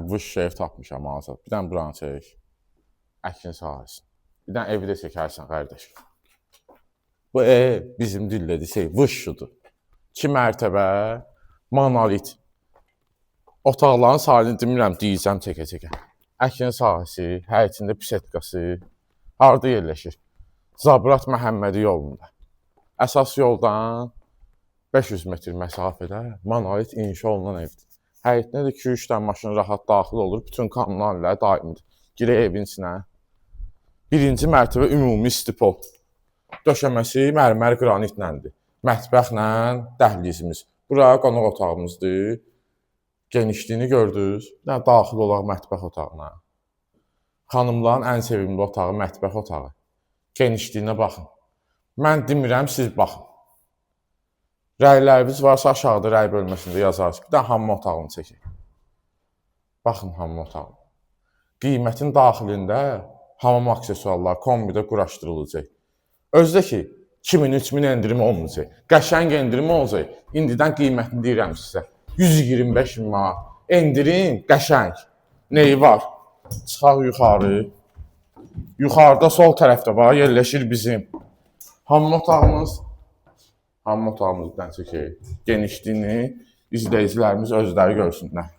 Bu ev tapmışam azad. Bir dənə buranı çək. Əkin sahəsin. Bir dənə evi də çəkərsən qardaş. Bu ev bizim dildə desək vışşudur. 2 mərtəbə monolit. Otaqların sayını demirəm, deyəcəm çəkə-çəkə. Əkin sahəsi, həyətində pisetkası. Harada yerləşir? Zabrat Məhəmmədi yolunda. Əsas yoldan 500 metr məsafədə monolit inşa olunan evdir. Həyətinə də 2-3 dənə maşın rahat daxil olur. Bütün kommunallər daimidir. Girək evin içinə. Birinci mərtəbə ümumi istipol. Döşəməsi mərmər qranitləndir. Mətbəxlə dəhlizimiz. Bura qonaq otağımızdır. Genişliyini gördünüz. Daxil olaq mətbəx otağına. Xanımların ən sevimli otağı mətbəx otağı. Genişliyinə baxın. Mən demirəm, siz baxın. Rəyləriniz varsa aşağıda rəy bölməsində yazarsınız. Bir də hamam otağını çəkək. Baxın hamam otağını. Qiymətin daxilində hamam aksesuarlar kombidə quraşdırılacaq. Özdə ki, 2000-3000 endirim olmayacaq. Qəşəng endirim olacaq. İndidən qiymətini deyirəm sizə. 125 manat. Endirim qəşəng. Neyi var? Çıxaq yuxarı. Yuxarıda sol tərəfdə var, yerləşir bizim hamam otağımız. Hamam otağımızdan çəkək. Genişliyini izləyicilərimiz özləri görsünlər.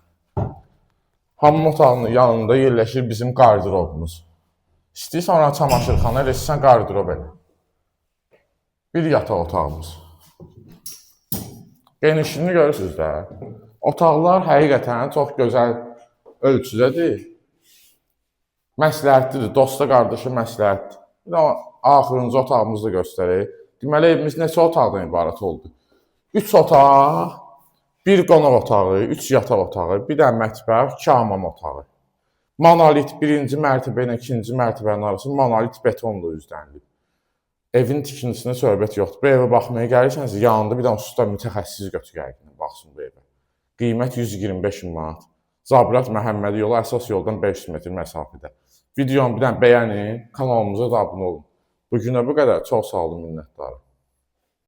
Hamam otağının yanında yerləşir bizim qardırobumuz. İstəyirsən ona çamaşırxana, eləsən qardırob elə. Bir yataq otağımız. Genişliyini görürsünüz də. Otaqlar həqiqətən çox gözəl ölçüdədir. Məsləhətlidir, dosta qardaşa məsləhətdir. Bir də axırıncı otağımızı da göstərək. Deməli, evimiz neçə otaqdan ibarət oldu? 3 otaq, 1 qonaq otağı, 3 yataq otağı, bir də mətbəx, 2 hamam otağı. Monolit 1-ci mərtəbə ilə 2-ci mərtəbənin arasında monolit betonla üzlənilib. Evin tikintisinə söhbət yoxdur. Bu evə baxmaya gəlirsəniz, yanında bir dənə usta mütəxəssis götürək, baxsın bu evə. Qiymət 125 manat. Zabrat Məhəmmədi yolu əsas yoldan 500 metr məsafədə. Videonu bir dənə bəyənin, kanalımıza da abunə olun. Bu günə bu qədər. Çox sağ olun, minnətdarım.